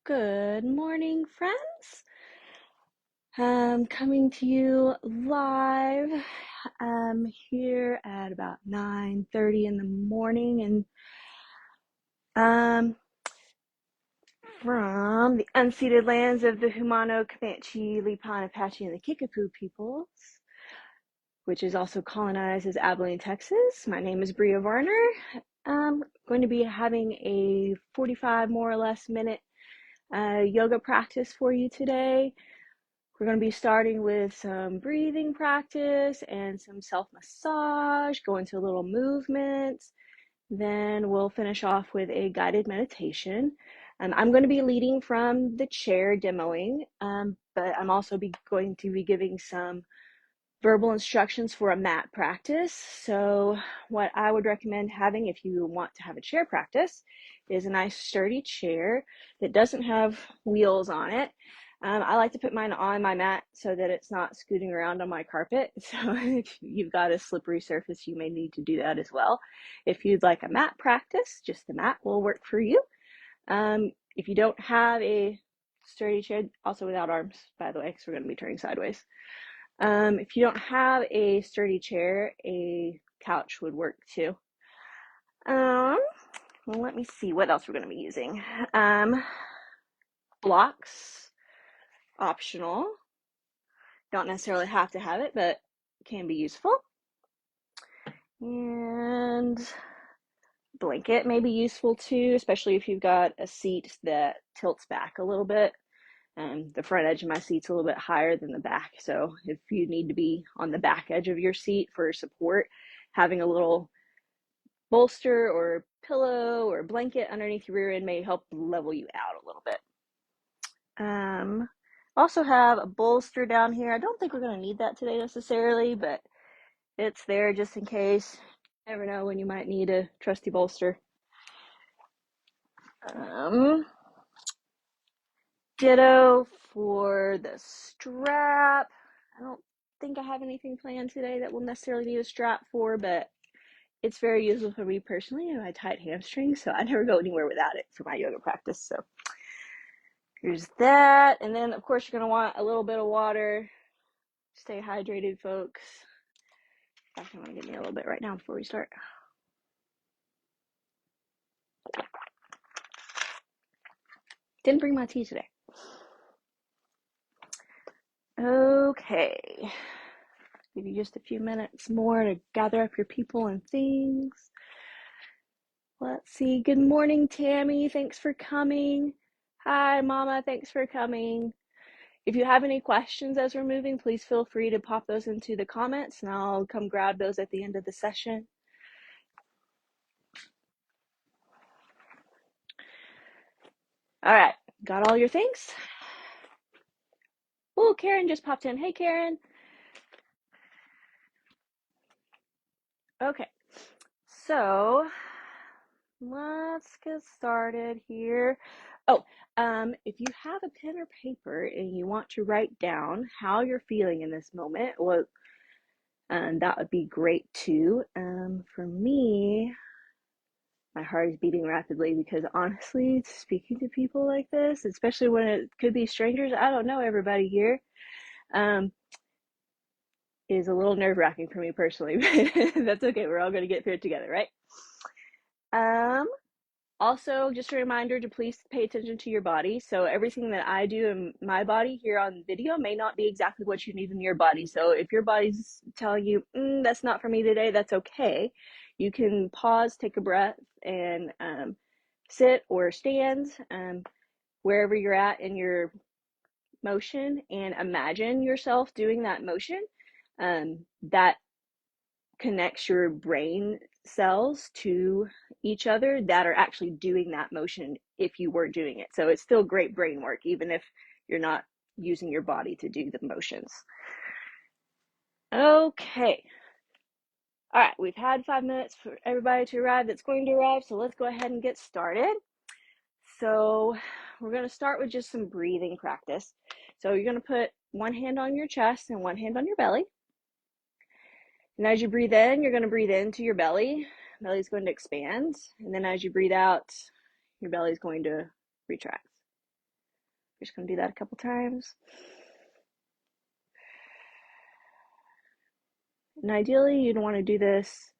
Good morning, friends. Coming to you live here at about 9:30 in the morning, and from the unceded lands of the Humano, Comanche, Lipan, Apache, and the Kickapoo peoples, which is also colonized as Abilene, Texas. My name is Bria Varner. I'm going to be having a 45 more or less minute yoga practice for you today. We're going to be starting with some breathing practice and some self-massage, go into a little movements. Then we'll finish off with a guided meditation. I'm going to be leading from the chair demoing, but I'm also going to be giving some verbal instructions for a mat practice. So what I would recommend having if you want to have a chair practice is a nice sturdy chair that doesn't have wheels on it. I like to put mine on my mat so that it's not scooting around on my carpet. So if you've got a slippery surface, you may need to do that as well. If you'd like a mat practice, just the mat will work for you. If you don't have a sturdy chair, also without arms, by the way, because we're going to be turning sideways. If you don't have a sturdy chair, a couch would work too. Well, let me see what else we're going to be using. Blocks, optional. Don't necessarily have to have it, but can be useful. And blanket may be useful too, especially if you've got a seat that tilts back a little bit. The front edge of my seat's a little bit higher than the back, so if you need to be on the back edge of your seat for support, having a little bolster or pillow or blanket underneath your rear end may help level you out a little bit. Also have a bolster down here. I don't think we're going to need that today necessarily, but it's there just in case. You never know when you might need a trusty bolster. Ditto for the strap. I don't think I have anything planned today that we'll necessarily need a strap for, but it's very useful for me personally and my tight hamstrings, so I never go anywhere without it for my yoga practice. So here's that. And then, of course, you're going to want a little bit of water. Stay hydrated, folks. In fact, I'm going to give me a little bit right now before we start. Didn't bring my tea today. Okay. Give you just a few minutes more to gather up your people and things. Let's see. Good morning, Tammy. Thanks for coming. Hi, Mama. Thanks for coming. If you have any questions as we're moving, please feel free to pop those into the comments and I'll come grab those at the end of the session. All right, got all your things? Oh, Karen just popped in. Hey, Karen. Okay, so let's get started here. Oh, if you have a pen or paper and you want to write down how you're feeling in this moment, well, that would be great too. For me, my heart is beating rapidly because honestly, speaking to people like this, especially when it could be strangers, I don't know everybody here, is a little nerve-wracking for me personally. That's okay. We're all going to get through it together, right? Also, just a reminder to please pay attention to your body. So everything that I do in my body here on video may not be exactly what you need in your body. So if your body's telling you, that's not for me today, that's okay. You can pause, take a breath, and sit or stand wherever you're at in your motion and imagine yourself doing that motion. That connects your brain cells to each other that are actually doing that motion if you were doing it. So it's still great brain work, even if you're not using your body to do the motions. Okay. All right, we've had 5 minutes for everybody to arrive that's going to arrive, so let's go ahead and get started. So we're going to start with just some breathing practice. So you're going to put one hand on your chest and one hand on your belly. And as you breathe in, you're going to breathe into your belly. Belly's going to expand. And then as you breathe out, your belly is going to retract. We're just going to do that a couple times. And ideally, you'd want to do this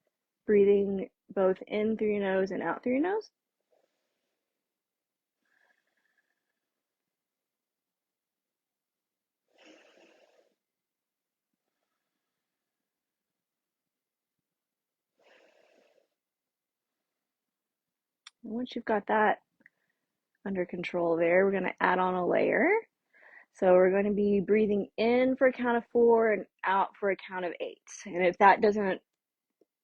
breathing both in through your nose and out through your nose. And once you've got that under control there, we're going to add on a layer. So we're going to be breathing in for a count of 4 and out for a count of 8. And if that doesn't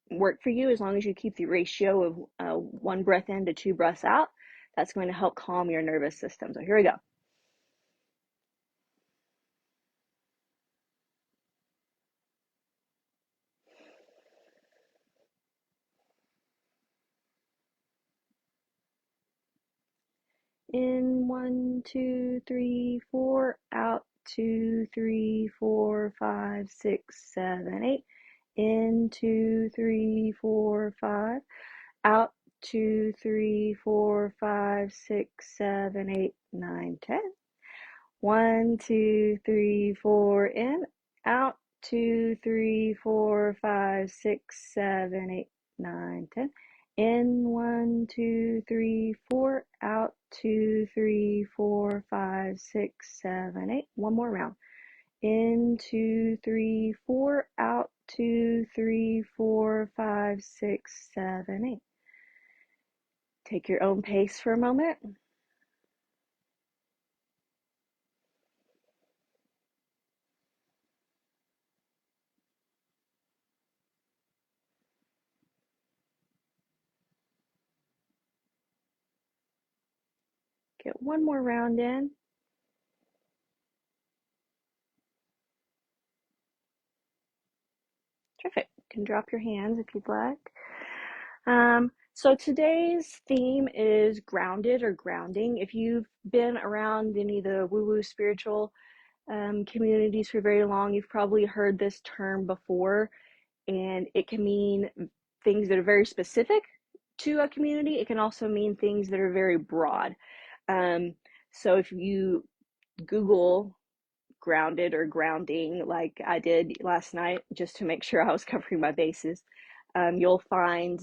work for you, as long as you keep the ratio of 1 breath in to 2 breaths out, that's going to help calm your nervous system. So here we go. In 1, 2, 3, 4, out 2, 3, 4, 5, 6, 7, 8. In 2, 3, 4, 5, out 2, 3, 4, 5, 6, 7, 8, 9, 10. 1, 2, 3, 4, in, out 2, 3, 4, 5, 6, 7, 8, 9, 10. In 1, 2, 3, 4, out 2, 3, 4, 5, 6, 7, 8. One more round. In 2, 3, 4, out 2, 3, 4, 5, 6, 7, 8. Take your own pace for a moment. Get one more round in. Terrific. You can drop your hands if you'd like. So today's theme is grounded or grounding. If you've been around any of the woo-woo spiritual communities for very long, you've probably heard this term before, and it can mean things that are very specific to a community. It can also mean things that are very broad. So if you Google grounded or grounding, like I did last night, just to make sure I was covering my bases, you'll find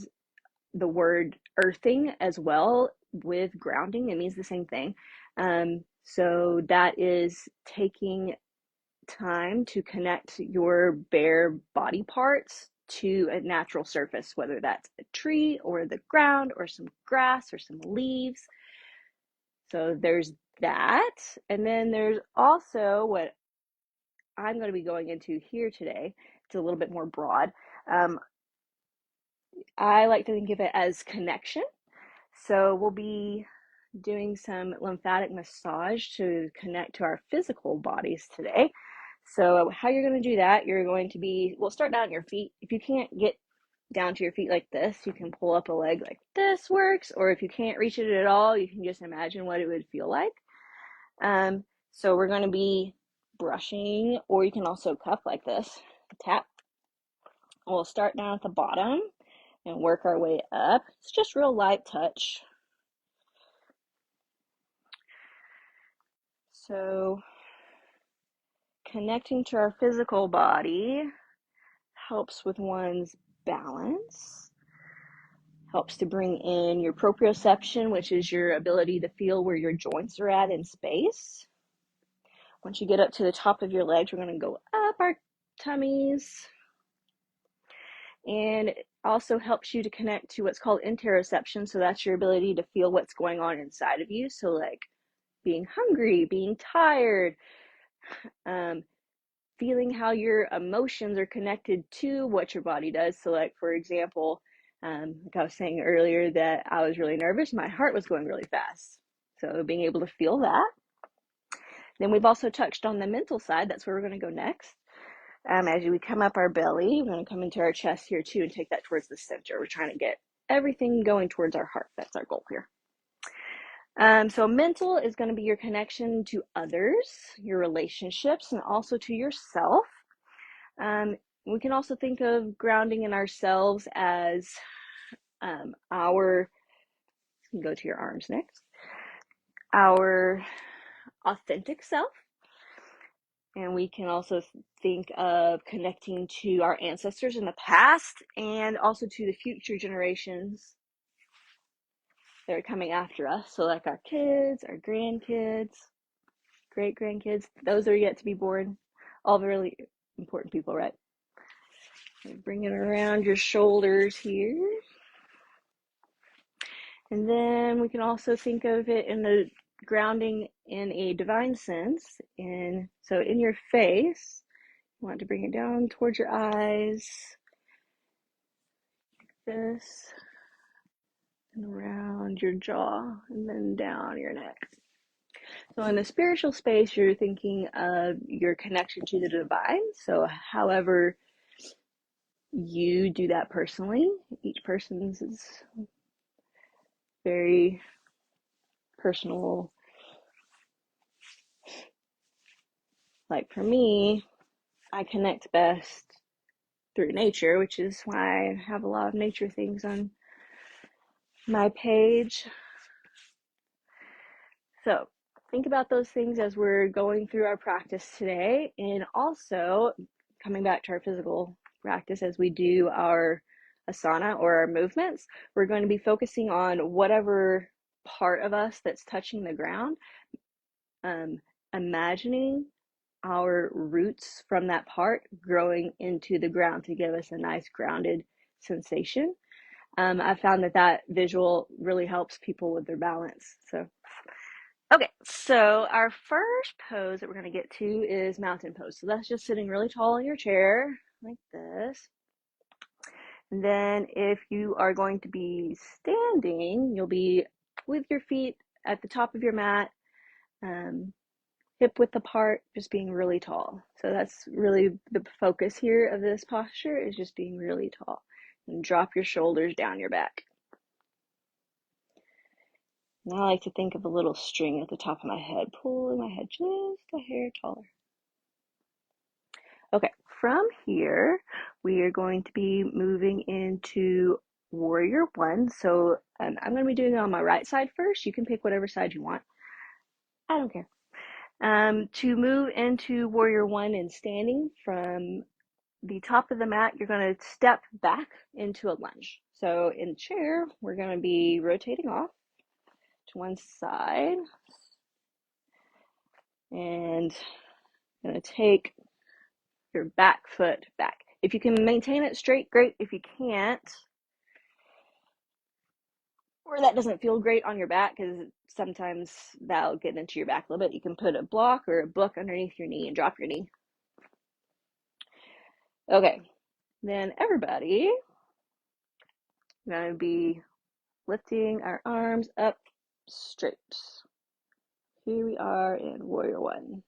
the word earthing as well with grounding. It means the same thing. So that is taking time to connect your bare body parts to a natural surface, whether that's a tree or the ground or some grass or some leaves. So there's that. And then there's also what I'm going to be going into here today. It's a little bit more broad. I like to think of it as connection. So we'll be doing some lymphatic massage to connect to our physical bodies today. So how you're going to do that, you're going to be, we'll start down at your feet. If you can't get down to your feet like this, you can pull up a leg like this works, or if you can't reach it at all, you can just imagine what it would feel like. So we're going to be brushing, or you can also cup like this, tap. We'll start down at the bottom and work our way up. It's just real light touch. So connecting to our physical body helps with one's balance, helps to bring in your proprioception, which is your ability to feel where your joints are at in space. Once you get up to the top of your legs, we're going to go up our tummies. And it also helps you to connect to what's called interoception. So that's your ability to feel what's going on inside of you. So like being hungry, being tired, feeling how your emotions are connected to what your body does. So like, for example, like I was saying earlier that I was really nervous, my heart was going really fast. So being able to feel that. Then we've also touched on the mental side. That's where we're going to go next. As we come up our belly, we're going to come into our chest here too and take that towards the center. We're trying to get everything going towards our heart. That's our goal here. So mental is going to be your connection to others, your relationships, and also to yourself. We can also think of grounding in ourselves as our, you can go to your arms next, our authentic self. And we can also think of connecting to our ancestors in the past and also to the future generations that are coming after us. So like our kids, our grandkids, great grandkids, those that are yet to be born, all the really important people, right? Bring it around your shoulders here. And then we can also think of it in the grounding in a divine sense. So in your face, you want to bring it down towards your eyes, like this, and around your jaw, and then down your neck. So in the spiritual space, you're thinking of your connection to the divine. So however you do that personally, each person's is very personal. Like for me, I connect best through nature, which is why I have a lot of nature things on my page. So think about those things as we're going through our practice today, and also coming back to our physical practice as we do our asana or our movements. We're going to be focusing on whatever part of us that's touching the ground, imagining our roots from that part growing into the ground to give us a nice grounded sensation. I found that visual really helps people with their balance. So, okay, so our first pose that we're going to get to is mountain pose. So that's just sitting really tall in your chair like this. And then if you are going to be standing, you'll be with your feet at the top of your mat, hip width apart, just being really tall. So that's really the focus here of this posture, is just being really tall. And drop your shoulders down your back. And I like to think of a little string at the top of my head, pulling my head just a hair taller. Okay, from here, we are going to be moving into Warrior One. So I'm going to be doing it on my right side first. You can pick whatever side you want. I don't care. To move into Warrior One and standing from the top of the mat, you're going to step back into a lunge. So in chair, we're going to be rotating off to one side and going to take your back foot back. If you can maintain it straight, great. If you can't, or that doesn't feel great on your back, because sometimes that'll get into your back a little bit, you can put a block or a book underneath your knee and drop your knee. Okay, then everybody, we're going to be lifting our arms up straight. Here we are in Warrior One.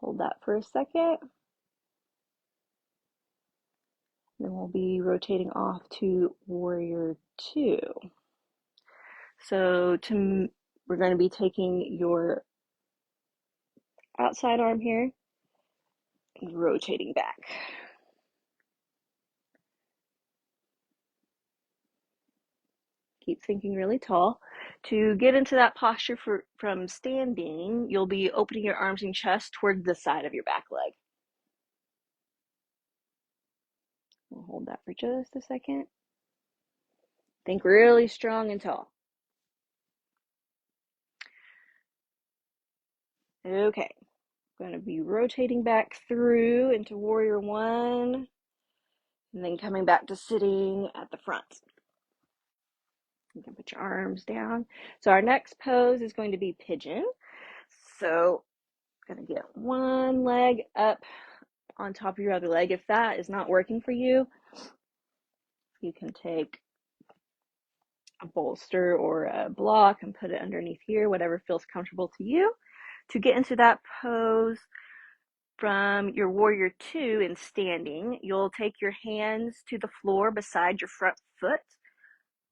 Hold that for a second. Then we'll be rotating off to Warrior Two. So we're going to be taking your outside arm here and rotating back. Keep thinking really tall. To get into that posture from standing, you'll be opening your arms and chest toward the side of your back leg. We'll hold that for just a second. Think really strong and tall. Okay, I'm going to be rotating back through into Warrior One, and then coming back to sitting at the front. You can put your arms down. So our next pose is going to be pigeon. So I'm going to get one leg up on top of your other leg. If that is not working for you, you can take a bolster or a block and put it underneath here, whatever feels comfortable to you. To get into that pose from your Warrior Two in standing, you'll take your hands to the floor beside your front foot,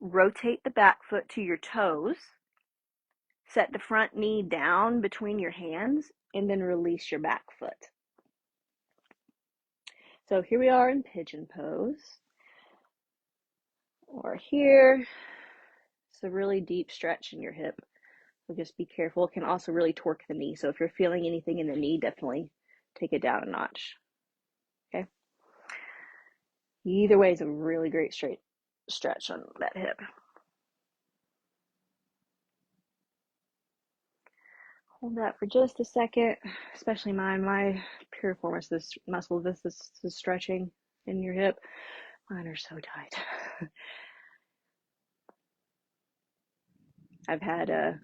rotate the back foot to your toes, set the front knee down between your hands, and then release your back foot. So here we are in pigeon pose. Or here, It's a really deep stretch in your hip. So just be careful. It can also really torque the knee. So if you're feeling anything in the knee, definitely take it down a notch. Okay. Either way is a really great straight stretch on that hip. Hold that for just a second, especially my piriformis muscle. This is stretching in your hip. Mine are so tight. I've had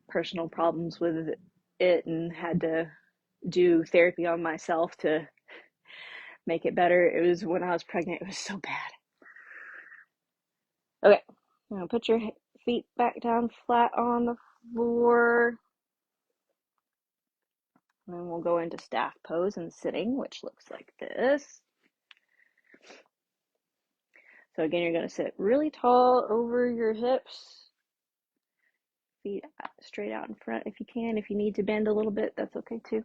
personal problems with it and had to do therapy on myself to make it better. It was when I was pregnant. It was so bad. Okay, now put your feet back down flat on the floor. And then we'll go into staff pose and sitting, which looks like this. So again, you're going to sit really tall over your hips. Feet straight out in front if you can. If you need to bend a little bit, that's okay too.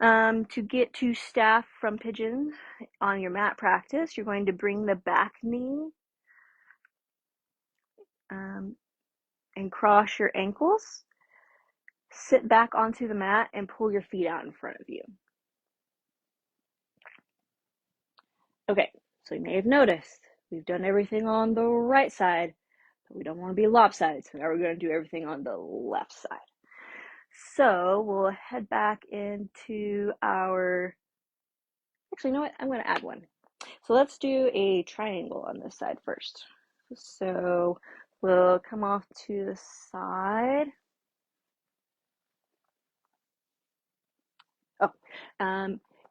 To get to staff from pigeon on your mat practice, you're going to bring the back knee and cross your ankles. Sit back onto the mat and pull your feet out in front of you. Okay, so you may have noticed we've done everything on the right side, but we don't want to be lopsided, so now we're going to do everything on the left side. So we'll head back into our, actually, you know what? I'm going to add one. So let's do a triangle on this side first. So we'll come off to the side.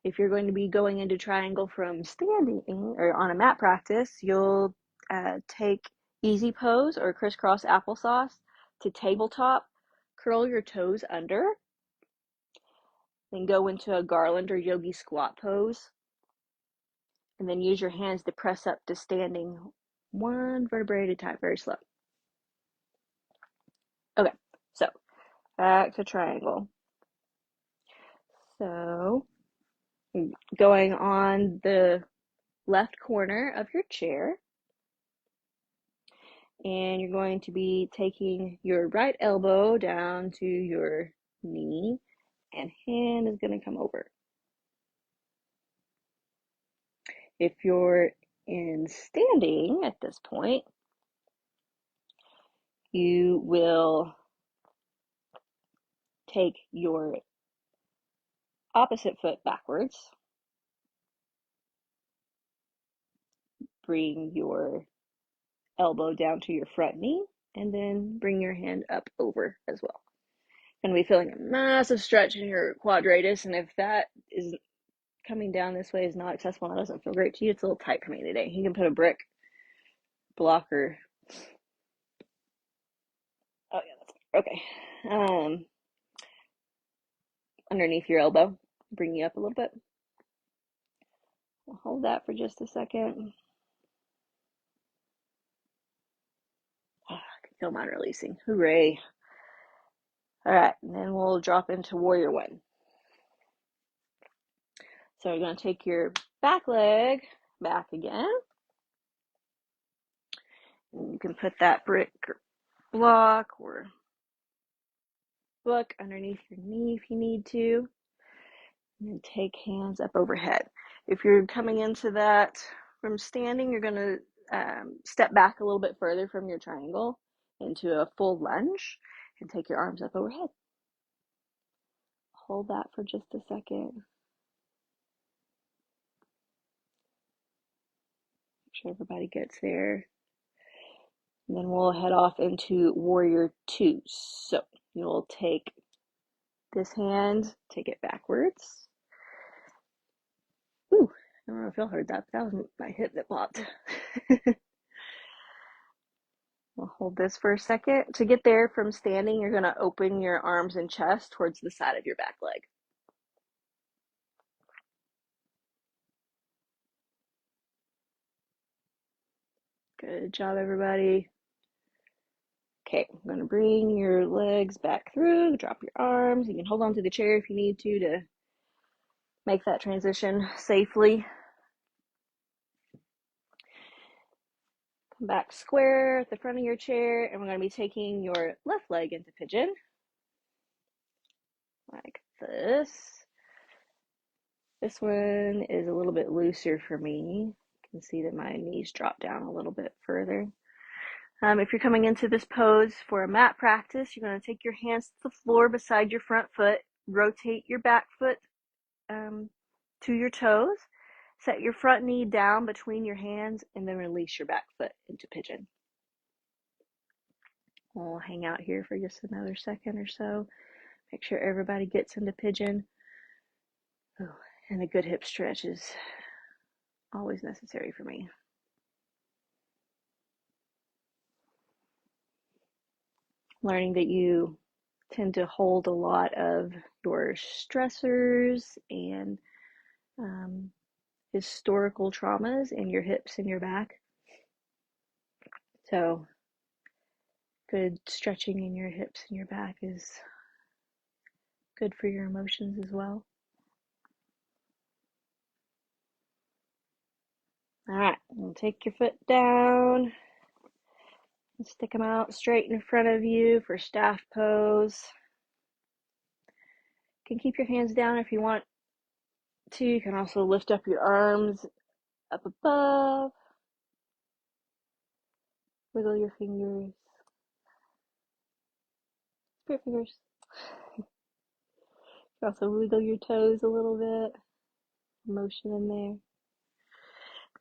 If you're going to be going into triangle from standing or on a mat practice, you'll take easy pose or crisscross applesauce to tabletop, curl your toes under, then go into a garland or yogi squat pose, and then use your hands to press up to standing one vertebrae at a time, very slow. Okay, so back to triangle. So going on the left corner of your chair, and you're going to be taking your right elbow down to your knee, and hand is going to come over. If you're in standing at this point, you will take your opposite foot backwards, bring your elbow down to your front knee, and then bring your hand up over as well. Going to be feeling a massive stretch in your quadratus, and if that is coming down this way is not accessible and that doesn't feel great to you, it's a little tight for me today. You can put a brick blocker. Oh yeah, that's okay. Underneath your elbow, bring you up a little bit. We'll hold that for just a second. Oh, I can feel mine releasing. Hooray! All right, and then we'll drop into warrior one. So you're going to take your back leg back again. And you can put that brick block or book underneath your knee if you need to. And then take hands up overhead. If you're coming into that from standing, you're going to step back a little bit further from your triangle into a full lunge and take your arms up overhead. Hold that for just a second. Make sure everybody gets there. And then we'll head off into warrior two. So you'll take this hand, take it backwards. Ooh, I don't know if y'all heard that, but that was my hip that popped. We'll hold this for a second. To get there from standing, you're going to open your arms and chest towards the side of your back leg. Good job, everybody. Okay, I'm going to bring your legs back through, drop your arms. You can hold on to the chair if you need to make that transition safely. back square at the front of your chair, and we're going to be taking your left leg into pigeon, like this. This one is a little bit looser for me. You can see that my knees drop down a little bit further. If you're coming into this pose for a mat practice, you're going to take your hands to the floor beside your front foot, rotate your back foot to your toes, set your front knee down between your hands, and then release your back foot into pigeon. We'll hang out here for just another second or so. Make sure everybody gets into pigeon. Oh, and a good hip stretch is always necessary for me. Learning that you tend to hold a lot of your stressors and historical traumas in your hips and your back. So good stretching in your hips and your back is good for your emotions as well. All right, we'll take your foot down and stick them out straight in front of you for staff pose. You can keep your hands down if you want to. You can also lift up your arms up above. Wiggle your fingers. Your fingers. You can also wiggle your toes a little bit. Motion in there.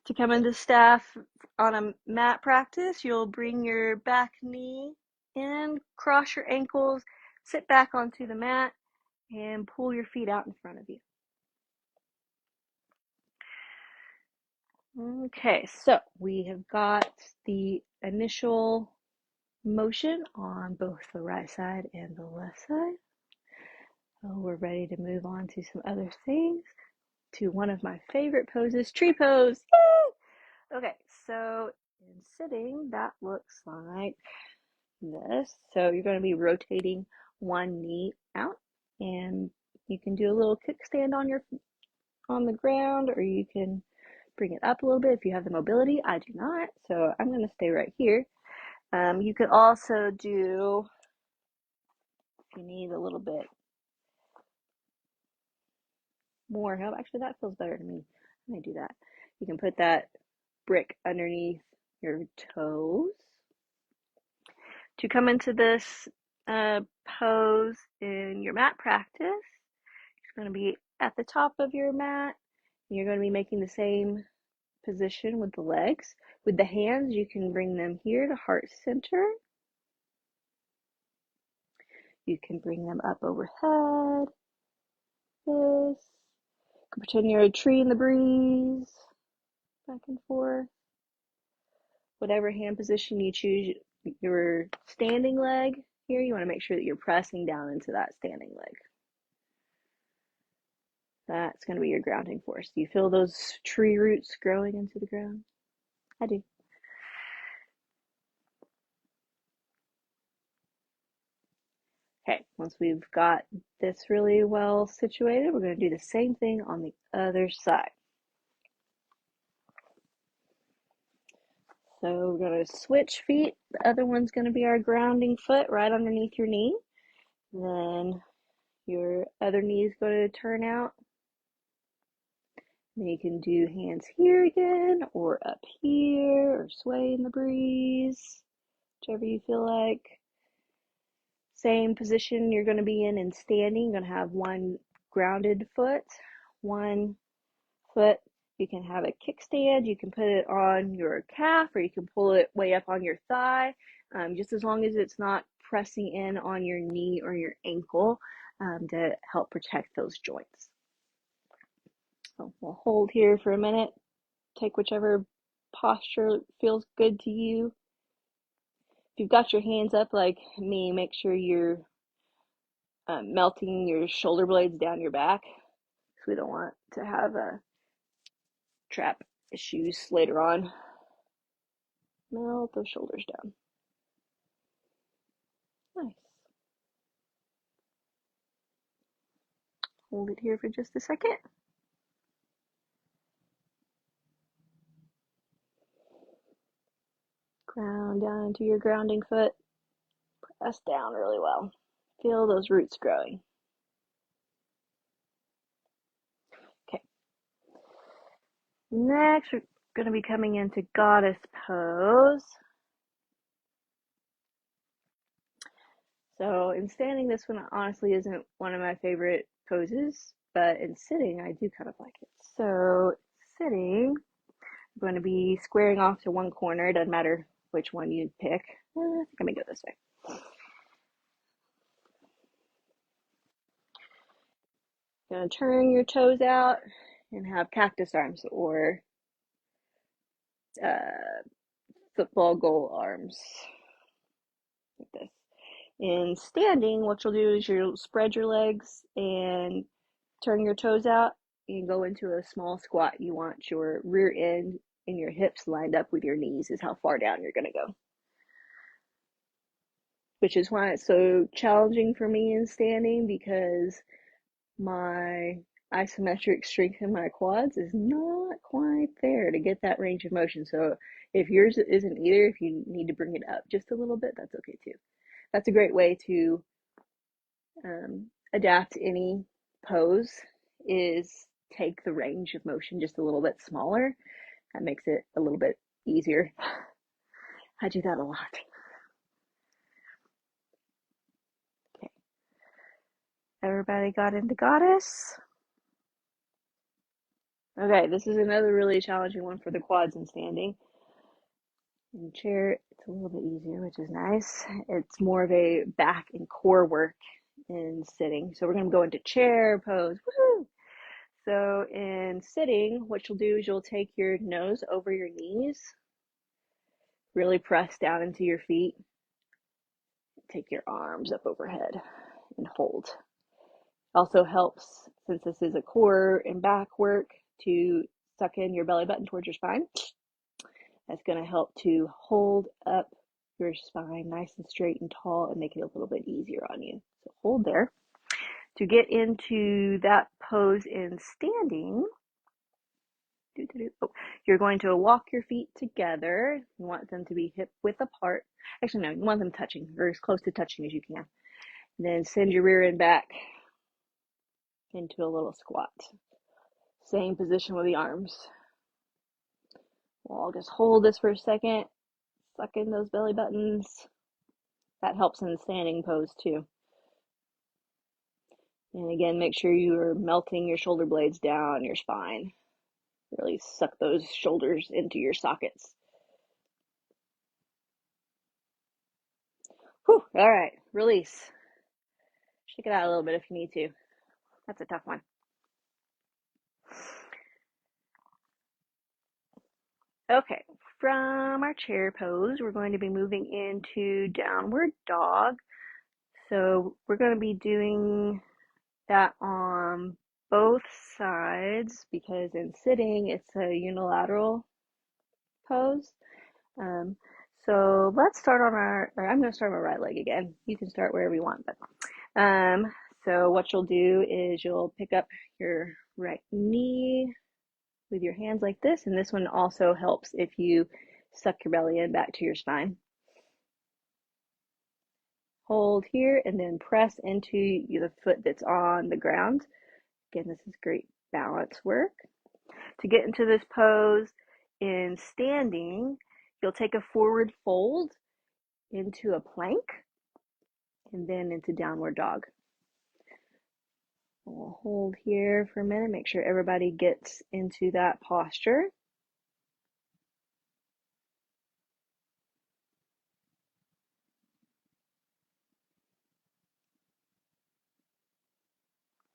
To come into staff on a mat practice, you'll bring your back knee in, cross your ankles, sit back onto the mat, and pull your feet out in front of you. Okay, so we have got the initial motion on both the right side and the left side. So we're ready to move on to some other things, to one of my favorite poses, tree pose. Yay! Okay, so in sitting, that looks like this. So you're going to be rotating one knee out, and you can do a little kickstand on the ground, or you can bring it up a little bit if you have the mobility. I do not, so I'm going to stay right here. You could also do, if you need a little bit more help, actually that feels better to me. I may do that. You can put that brick underneath your toes. To come into this pose in your mat practice, it's going to be at the top of your mat. You're going to be making the same position with the legs. With the hands, you can bring them here to heart center. You can bring them up overhead. This. You can pretend you're a tree in the breeze. Back and forth. Whatever hand position you choose, your standing leg here, you want to make sure that you're pressing down into that standing leg. That's going to be your grounding force. Do you feel those tree roots growing into the ground? I do. Okay, once we've got this really well situated, we're going to do the same thing on the other side. So we're going to switch feet. The other one's going to be our grounding foot right underneath your knee. Then your other knee is going to turn out. Then you can do hands here again, or up here, or sway in the breeze, whichever you feel like. Same position you're going to be in standing. You're going to have one grounded foot, one foot. You can have a kickstand. You can put it on your calf, or you can pull it way up on your thigh, just as long as it's not pressing in on your knee or your ankle to help protect those joints. So we'll hold here for a minute. Take whichever posture feels good to you. If you've got your hands up like me, make sure you're melting your shoulder blades down your back, because we don't want to have trap issues later on. Melt those shoulders down. Nice. Hold it here for just a second. Ground down into your grounding foot. Press down really well. Feel those roots growing. Okay. Next, we're going to be coming into goddess pose. So in standing, this one honestly isn't one of my favorite poses, but in sitting, I do kind of like it. So sitting, I'm going to be squaring off to one corner. It doesn't matter which one you pick. I think I'm going to go this way. Going to turn your toes out and have cactus arms or football goal arms, like this. In standing, what you'll do is you'll spread your legs and turn your toes out and go into a small squat. You want your rear end and your hips lined up with your knees is how far down you're going to go. Which is why it's so challenging for me in standing, because my isometric strength in my quads is not quite there to get that range of motion. So if yours isn't either, if you need to bring it up just a little bit, that's okay too. That's a great way to adapt any pose, is take the range of motion just a little bit smaller. That makes it a little bit easier. I do that a lot. Okay. Everybody got into goddess? Okay, this is another really challenging one for the quads and standing. In chair, it's a little bit easier, which is nice. It's more of a back and core work in sitting. So we're going to go into chair pose. Woohoo! So in sitting, what you'll do is you'll take your nose over your knees, really press down into your feet, take your arms up overhead and hold. Also helps, since this is a core and back work, to suck in your belly button towards your spine. That's going to help to hold up your spine nice and straight and tall and make it a little bit easier on you. So hold there. To get into that pose in standing, you're going to walk your feet together. You want them to be hip width apart. Actually, no, you want them touching, or as close to touching as you can. Then send your rear end back into a little squat. Same position with the arms. We'll just hold this for a second. Suck in those belly buttons. That helps in the standing pose too. And again, make sure you are melting your shoulder blades down your spine. Really suck those shoulders into your sockets. Whew, all right, release. Shake it out a little bit if you need to. That's a tough one. Okay, from our chair pose, we're going to be moving into downward dog. So we're going to be doing that on both sides, because in sitting, it's a unilateral pose. So let's start on I'm going to start on my right leg again. You can start wherever you want, but so what you'll do is you'll pick up your right knee with your hands like this, and this one also helps if you suck your belly in back to your spine. Hold here and then press into the foot that's on the ground. Again, this is great balance work. To get into this pose in standing, you'll take a forward fold into a plank and then into downward dog. We'll hold here for a minute, make sure everybody gets into that posture.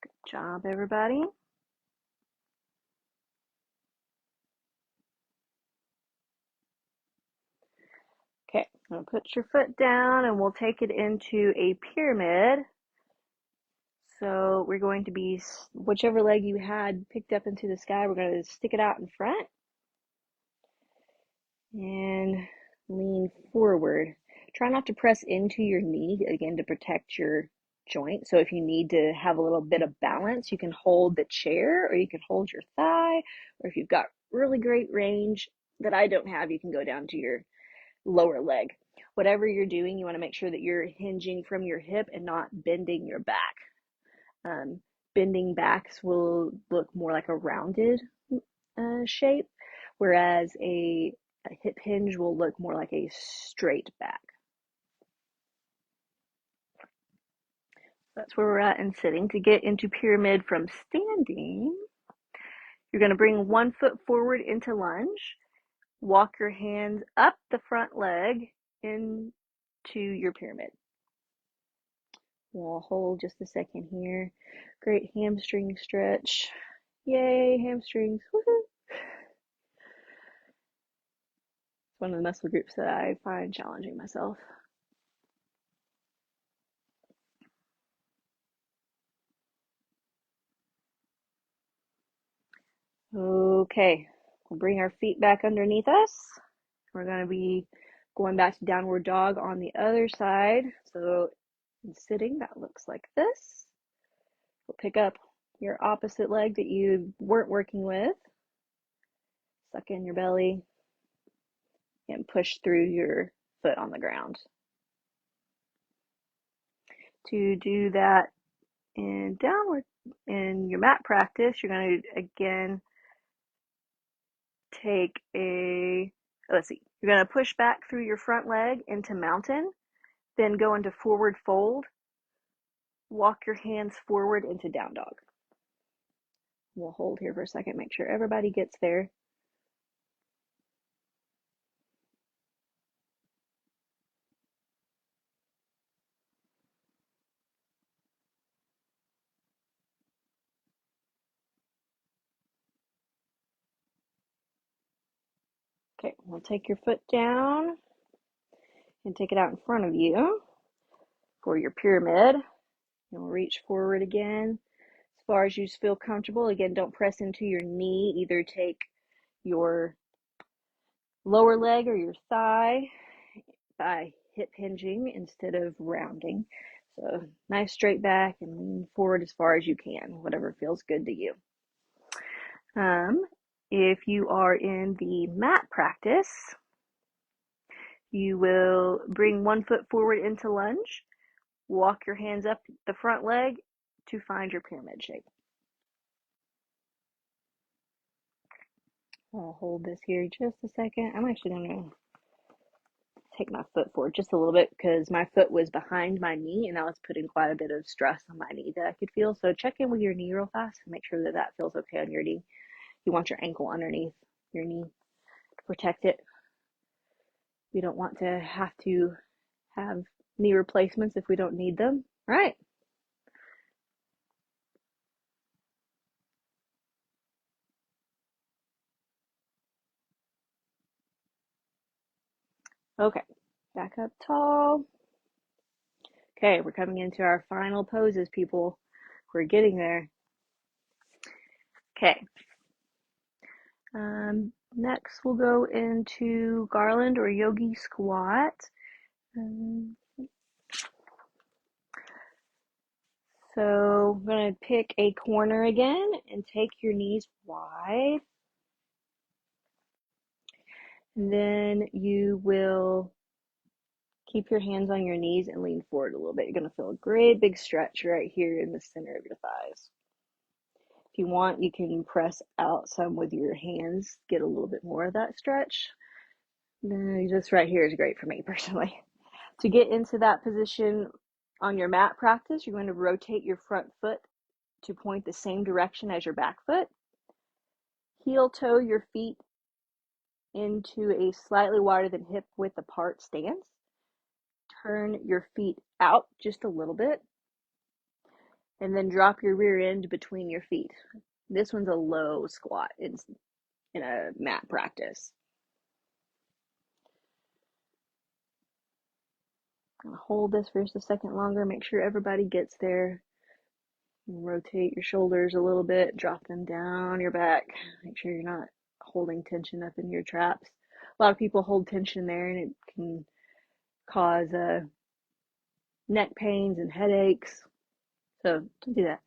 Good job, everybody. Okay, now put your foot down and we'll take it into a pyramid. So we're going to be, whichever leg you had picked up into the sky, we're going to stick it out in front and lean forward. Try not to press into your knee, again, to protect your joint. So if you need to have a little bit of balance, you can hold the chair or you can hold your thigh, or if you've got really great range that I don't have, you can go down to your lower leg. Whatever you're doing, you want to make sure that you're hinging from your hip and not bending your back. Um, Bending backs will look more like a rounded shape, whereas a hip hinge will look more like a straight back. That's where we're at in sitting. To get into pyramid from standing, you're going to bring one foot forward into lunge. Walk your hands up the front leg into your pyramid. We'll hold just a second here. Great hamstring stretch. Yay, hamstrings. Woohoo! It's one of the muscle groups that I find challenging myself. Okay, we'll bring our feet back underneath us. We're going to be going back to downward dog on the other side. So in sitting, that looks like this. We'll pick up your opposite leg that you weren't working with. Suck in your belly and push through your foot on the ground. To do that in downward, in your mat practice, you're going to again take let's see, you're going to push back through your front leg into mountain, then go into forward fold, walk your hands forward into down dog. We'll hold here for a second, make sure everybody gets there. Okay, we'll take your foot down and take it out in front of you for your pyramid. And we'll reach forward again as far as you feel comfortable. Again, don't press into your knee. Either take your lower leg or your thigh by hip hinging instead of rounding. So nice straight back and lean forward as far as you can, whatever feels good to you. If you are in the mat practice, you will bring one foot forward into lunge, walk your hands up the front leg to find your pyramid shape. I'll hold this here just a second. I'm actually going to take my foot forward just a little bit because my foot was behind my knee and I was putting quite a bit of stress on my knee that I could feel. So check in with your knee real fast and make sure that that feels okay on your knee. You want your ankle underneath your knee to protect it. We don't want to have knee replacements if we don't need them. All right. Okay, back up tall. Okay, we're coming into our final poses, people. We're getting there. Okay. Next, we'll go into garland or yogi squat. So I'm going to pick a corner again and take your knees wide. And then you will keep your hands on your knees and lean forward a little bit. You're going to feel a great big stretch right here in the center of your thighs. If you want, you can press out some with your hands, get a little bit more of that stretch. Just right here is great for me personally. To get into that position on your mat practice, you're going to rotate your front foot to point the same direction as your back foot. Heel toe your feet into a slightly wider than hip width apart stance. Turn your feet out just a little bit and then drop your rear end between your feet. This one's a low squat in a mat practice. I'm gonna hold this for just a second longer, make sure everybody gets there. Rotate your shoulders a little bit, drop them down your back. Make sure you're not holding tension up in your traps. A lot of people hold tension there and it can cause neck pains and headaches. So don't do that.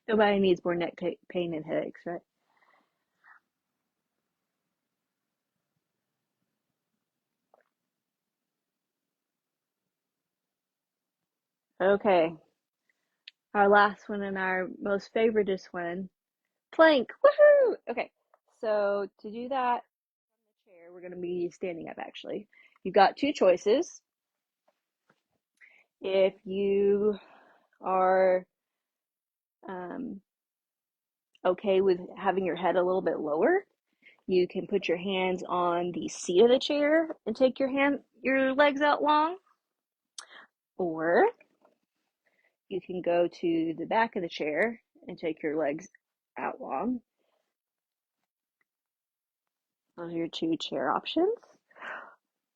Nobody needs more neck pain and headaches, right? Okay, our last one and our most favoriteest one, plank. Woohoo! Okay, so to do that from the chair, we're going to be standing up actually. You've got two choices. If you are um, okay with having your head a little bit lower, you can put your hands on the seat of the chair and take your legs out long, or you can go to the back of the chair and take your legs out long. Those are your two chair options.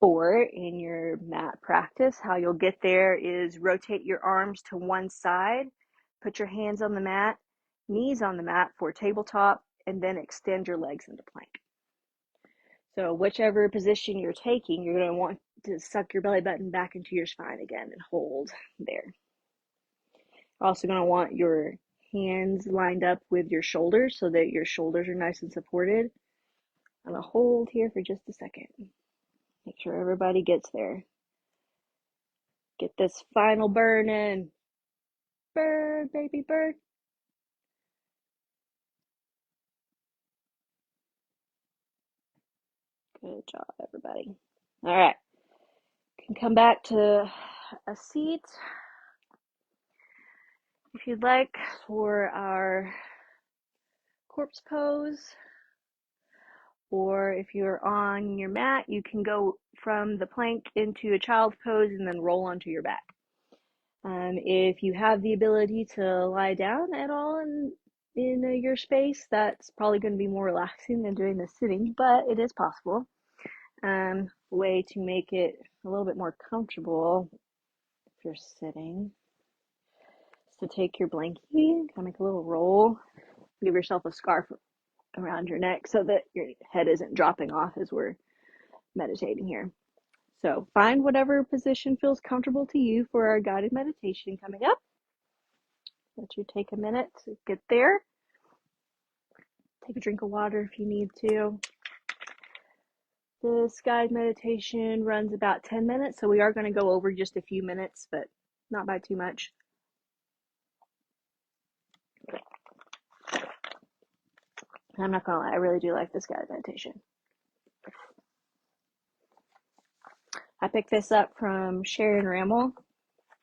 Or in your mat practice, how you'll get there is rotate your arms to one side, put your hands on the mat, knees on the mat for tabletop, and then extend your legs into plank. So whichever position you're taking, you're going to want to suck your belly button back into your spine again and hold there. Also going to want your hands lined up with your shoulders so that your shoulders are nice and supported. I'm going to hold here for just a second. Make sure everybody gets there. Get this final burn in. Bird, baby bird. Good job, everybody. All right. You can come back to a seat if you'd like for our corpse pose. Or if you're on your mat, you can go from the plank into a child's pose and then roll onto your back. If you have the ability to lie down at all in your space, that's probably going to be more relaxing than doing the sitting, but it is possible. Way to make it a little bit more comfortable if you're sitting is to take your blankie, kind of make a little roll, give yourself a scarf around your neck so that your head isn't dropping off as we're meditating here. So find whatever position feels comfortable to you for our guided meditation coming up. Let you take a minute to get there. Take a drink of water if you need to. This guided meditation runs about 10 minutes, so we are going to go over just a few minutes, but not by too much. I'm not going to lie, I really do like this guided meditation. I picked this up from Sharon Rammel,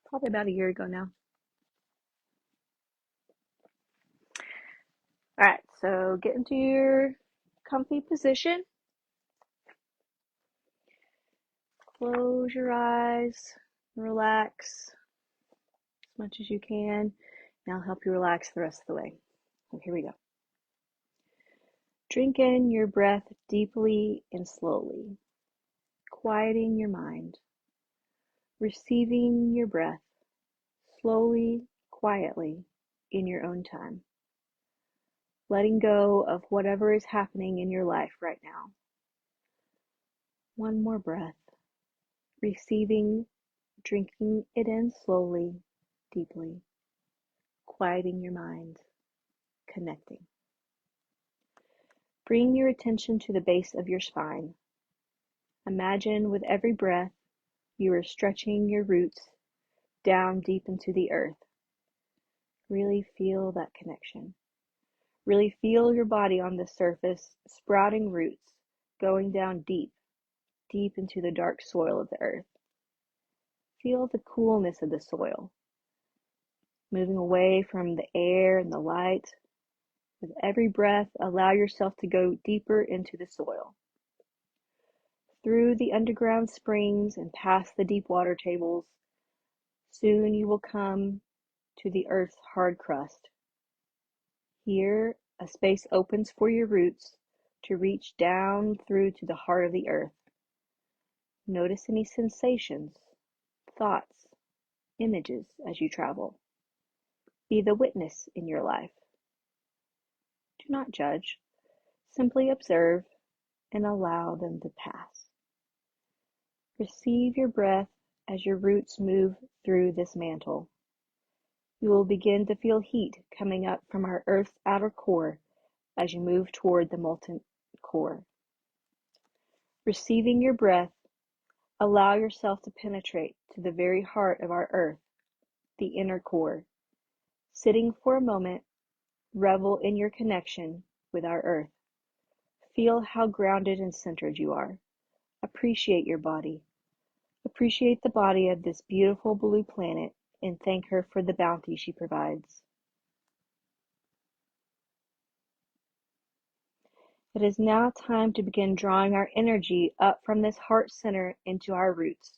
probably about a year ago now. All right, so get into your comfy position. Close your eyes, relax as much as you can, and I'll help you relax the rest of the way. So here we go. Drink in your breath deeply and slowly, quieting your mind, receiving your breath slowly, quietly, in your own time, letting go of whatever is happening in your life right now. One more breath, receiving, drinking it in slowly, deeply, quieting your mind, connecting. Bring your attention to the base of your spine. Imagine with every breath you are stretching your roots down deep into the earth. Really feel that connection. Really feel your body on the surface, sprouting roots, going down deep, deep into the dark soil of the earth. Feel the coolness of the soil, moving away from the air and the light. With every breath, allow yourself to go deeper into the soil. Through the underground springs and past the deep water tables, soon you will come to the earth's hard crust. Here, a space opens for your roots to reach down through to the heart of the earth. Notice any sensations, thoughts, images as you travel. Be the witness in your life. Do not judge. Simply observe and allow them to pass. Receive your breath as your roots move through this mantle. You will begin to feel heat coming up from our Earth's outer core as you move toward the molten core. Receiving your breath, allow yourself to penetrate to the very heart of our Earth, the inner core. Sitting for a moment, revel in your connection with our earth. Feel how grounded and centered you are. Appreciate your body. Appreciate the body of this beautiful blue planet and thank her for the bounty she provides. It is now time to begin drawing our energy up from this heart center into our roots.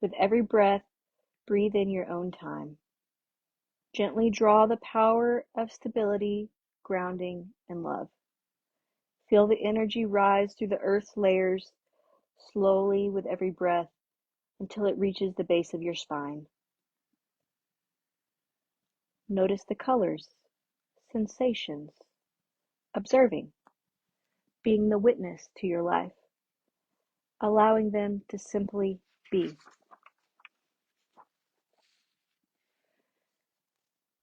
With every breath, breathe in your own time. Gently draw the power of stability, grounding, and love. Feel the energy rise through the earth's layers, slowly with every breath, until it reaches the base of your spine. Notice the colors, sensations, observing, being the witness to your life, allowing them to simply be.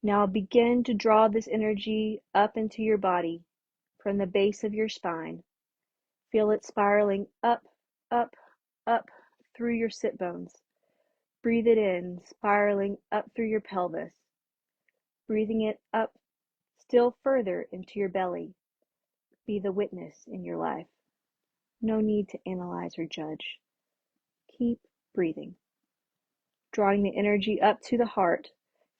Now begin to draw this energy up into your body from the base of your spine. Feel it spiraling up, up, up through your sit bones. Breathe it in, spiraling up through your pelvis. Breathing it up still further into your belly. Be the witness in your life. No need to analyze or judge. Keep breathing. Drawing the energy up to the heart,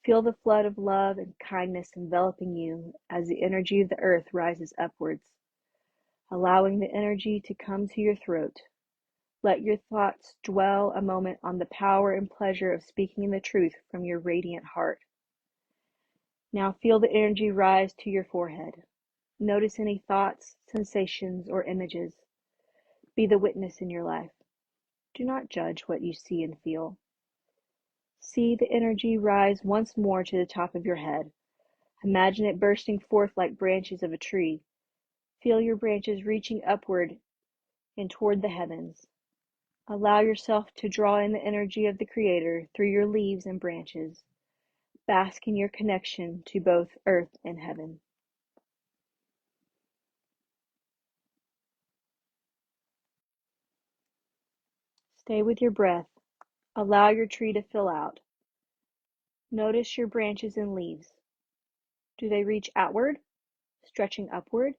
feel the flood of love and kindness enveloping you as the energy of the earth rises upwards, allowing the energy to come to your throat. Let your thoughts dwell a moment on the power and pleasure of speaking the truth from your radiant heart. Now feel the energy rise to your forehead. Notice any thoughts, sensations, or images. Be the witness in your life. Do not judge what you see and feel. See the energy rise once more to the top of your head. Imagine it bursting forth like branches of a tree. Feel your branches reaching upward and toward the heavens. Allow yourself to draw in the energy of the Creator through your leaves and branches. Bask in your connection to both earth and heaven. Stay with your breath. Allow your tree to fill out. Notice your branches and leaves. Do they reach outward, stretching upward,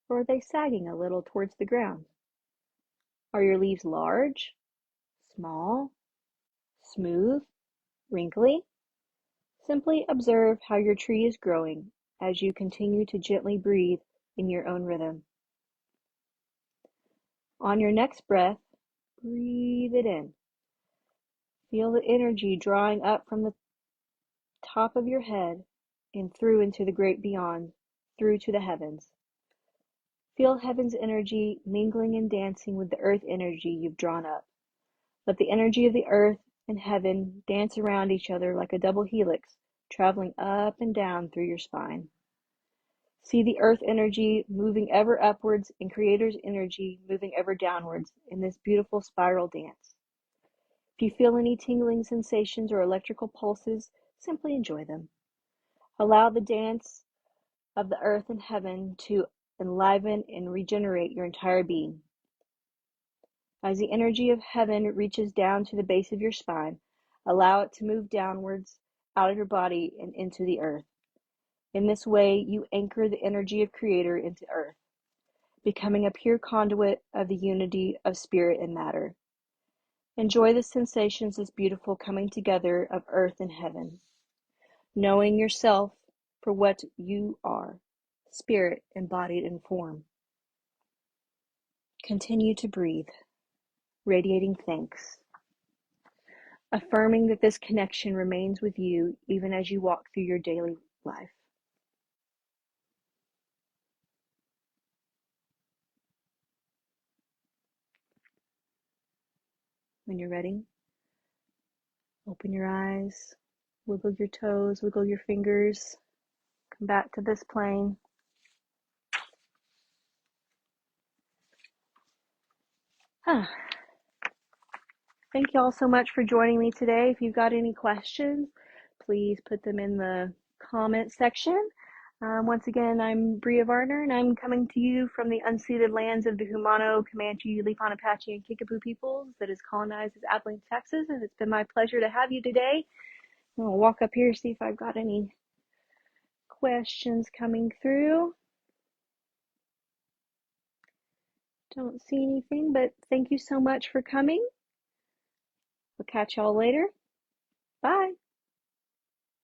or are they sagging a little towards the ground? Are your leaves large, small, smooth, wrinkly? Simply observe how your tree is growing as you continue to gently breathe in your own rhythm. On your next breath, breathe it in. Feel the energy drawing up from the top of your head and through into the great beyond, through to the heavens. Feel heaven's energy mingling and dancing with the earth energy you've drawn up. Let the energy of the earth and heaven dance around each other like a double helix, traveling up and down through your spine. See the earth energy moving ever upwards and Creator's energy moving ever downwards in this beautiful spiral dance. If you feel any tingling sensations or electrical pulses, simply enjoy them. Allow the dance of the earth and heaven to enliven and regenerate your entire being. As the energy of heaven reaches down to the base of your spine, allow it to move downwards out of your body and into the earth. In this way, you anchor the energy of Creator into earth, becoming a pure conduit of the unity of spirit and matter. Enjoy the sensations, this beautiful coming together of earth and heaven, knowing yourself for what you are, spirit embodied in form. Continue to breathe, radiating thanks, affirming that this connection remains with you even as you walk through your daily life. When you're ready, open your eyes, wiggle your toes, wiggle your fingers, come back to this plane. Thank you all so much for joining me today. If you've got any questions, please put them in the comment section. Once again, I'm Bria Varner, and I'm coming to you from the unceded lands of the Humano, Comanche, Lipan Apache, and Kickapoo peoples that is colonized as Abilene, Texas, and it's been my pleasure to have you today. I'll walk up here, see if I've got any questions coming through. Don't see anything, but thank you so much for coming. We'll catch y'all later. Bye.